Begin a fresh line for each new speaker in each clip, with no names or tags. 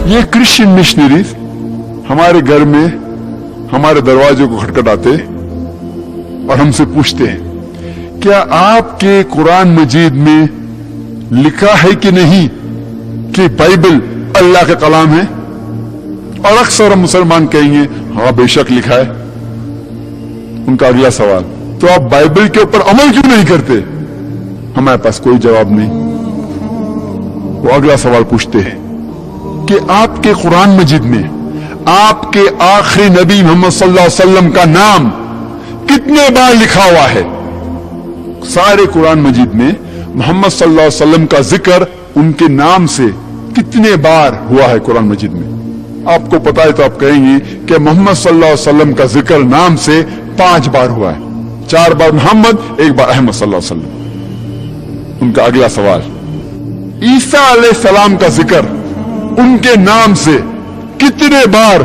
ये Christian missionaries हमारे घर में हमारे दरवाजे को खटखटाते और हमसे पूछते हैं, क्या आपके कुरान मजीद में लिखा है कि नहीं कि बाइबल अल्लाह का कलाम है? और अक्सर हम मुसलमान कहेंगे, हाँ बेशक लिखा है। उनका अगला सवाल, तो आप बाइबल के ऊपर अमल क्यों नहीं करते? हमारे पास कोई जवाब नहीं। वो अगला सवाल पूछते हैं कि आपके कुरान मजीद में आपके आखिरी नबी मोहम्मद सल्लल्लाहु अलैहि वसल्लम का नाम कितने बार लिखा हुआ है? सारे कुरान मजीद में मोहम्मद सल्लल्लाहु अलैहि वसल्लम का जिक्र उनके नाम से कितने बार हुआ है कुरान मजीद में? आपको पता है तो आप कहेंगे कि मोहम्मद सल्लल्लाहु अलैहि वसल्लम का जिक्र नाम से 5 बार हुआ है। 4 बार मोहम्मद, 1 बार अहमद सल्लल्लाहु अलैहि वसल्लम। उनका अगला सवाल, ईसा अलैहिस्सलाम का जिक्र उनके नाम से कितने बार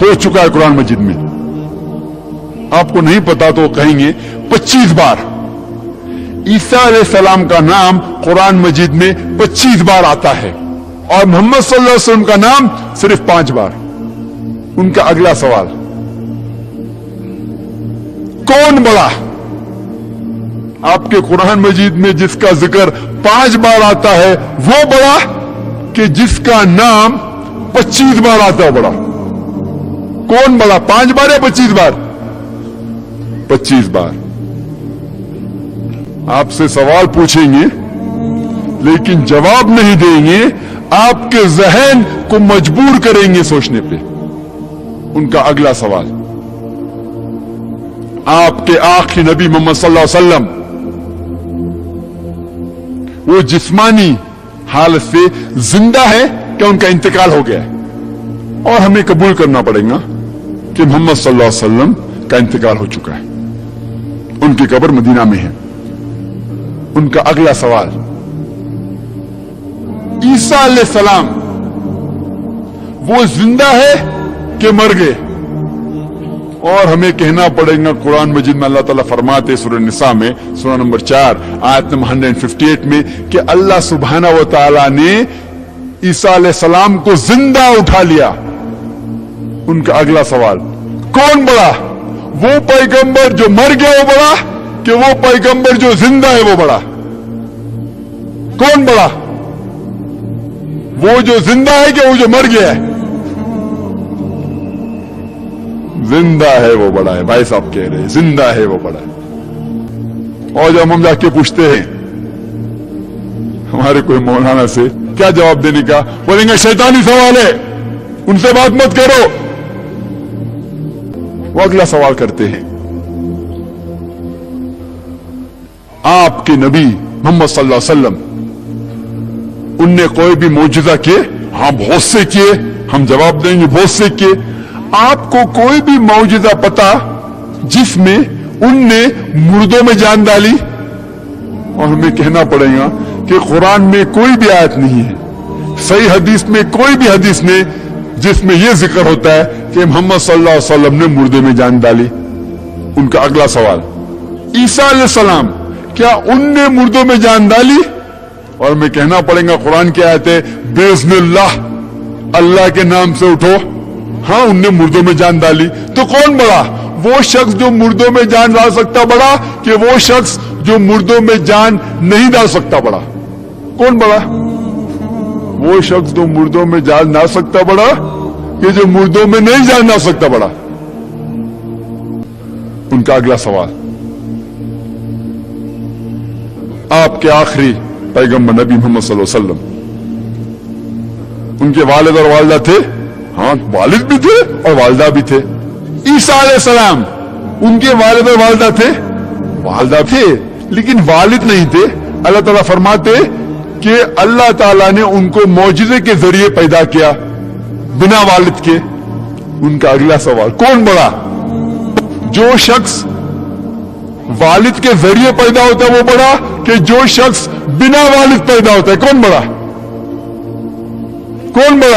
हो चुका है कुरान मजीद में? आपको नहीं पता तो कहेंगे 25 बार। ईसा अलैहिस्सलाम का नाम कुरान मजीद में 25 बार आता है और मोहम्मद सल्लल्लाहु अलैहि वसल्लम का नाम सिर्फ 5 बार। उनका अगला सवाल, कौन बड़ा? आपके कुरान मजीद में जिसका जिक्र 5 बार आता है वो बड़ा कि जिसका नाम 25 बार आता है बड़ा? कौन बड़ा, 5 बार या 25 बार? 25 बार। आपसे सवाल पूछेंगे लेकिन जवाब नहीं देंगे, आपके जहन को मजबूर करेंगे सोचने पे। उनका अगला सवाल, आपके आखिरी नबी मोहम्मद सल्लल्लाहु अलैहि वसल्लम वो जिस्मानी हालत से जिंदा है कि उनका इंतकाल हो गया है? और हमें कबूल करना पड़ेगा कि मोहम्मद सल्लल्लाहु अलैहि वसल्लम का इंतकाल हो चुका है, उनकी कब्र मदीना में है। उनका अगला सवाल, ईसा अलैहिस्सलाम वो जिंदा है कि मर गए? और हमें कहना पड़ेगा कुरान मजीद में अल्लाह ताला फरमाते सूरह निसा में सूरह नंबर 4 आयत नंबर 158 में कि अल्लाह सुब्हानहू व तआला ने ईसा अलैहिस्सलाम को जिंदा उठा लिया। उनका अगला सवाल, कौन बड़ा, वो पैगंबर जो मर गया वो बड़ा कि वो पैगंबर जो जिंदा है वो बड़ा? कौन बड़ा, वो जो जिंदा है कि वो जो मर गया है? जिंदा है वो बड़ा है। भाई साहब कह रहे हैं जिंदा है वो बड़ा है। और जब हम जाके पूछते हैं हमारे कोई मौलाना से क्या जवाब देने का, बोलेंगे शैतानी सवाल है, उनसे बात मत करो। वो अगला सवाल करते हैं, आपके नबी मोहम्मद सल्लल्लाहु अलैहि वसल्लम उनने कोई भी मौजूदा किए? हाँ बहुत से किए। हम जवाब देंगे बहुत से किए। आपको कोई भी मौजूदा पता जिसमें उनने मुर्दों में जान डाली? और हमें कहना पड़ेगा कि कुरान में कोई भी आयत नहीं है, सही हदीस में कोई भी हदीस नहीं जिसमें यह जिक्र होता है कि मोहम्मद सल्लल्लाहु अलैहि वसल्लम ने मुर्दे में जान डाली। उनका अगला सवाल, ईसा अलैहिस्सलाम क्या उनने मुर्दों में जान डाली? और हमें कहना पड़ेगा कुरान की आयत है बिइज़्निल्लाह, अल्लाह के नाम से उठो। हाँ उनने मुर्दों में जान डाली। तो कौन बड़ा, वो शख्स जो मुर्दों में जान डाल सकता बड़ा कि वो शख्स जो मुर्दों में जान नहीं डाल सकता बड़ा? कौन बड़ा, वो शख्स जो मुर्दों में जान डाल सकता बड़ा कि जो मुर्दों में नहीं जान डाल सकता बड़ा? उनका अगला सवाल, आपके आखिरी पैगंबर नबी मोहम्मद सल्लल्लाहु अलैहि वसल्लम उनके वालिद और वालिदा थे? हाँ वालिद भी थे और वालिदा भी थे। ईसा अलैहिस्सलाम उनके वालिद और वालिदा थे? वालिदा थे लेकिन वालिद नहीं थे। अल्लाह ताला फरमाते कि अल्लाह ताला ने उनको मौजूदे के जरिए पैदा किया बिना वालिद के। उनका अगला सवाल, कौन बड़ा, जो शख्स वालिद के जरिए पैदा होता है वो बड़ा कि जो शख्स बिना वालिद पैदा होता है? कौन बड़ा, कौन बड़ा?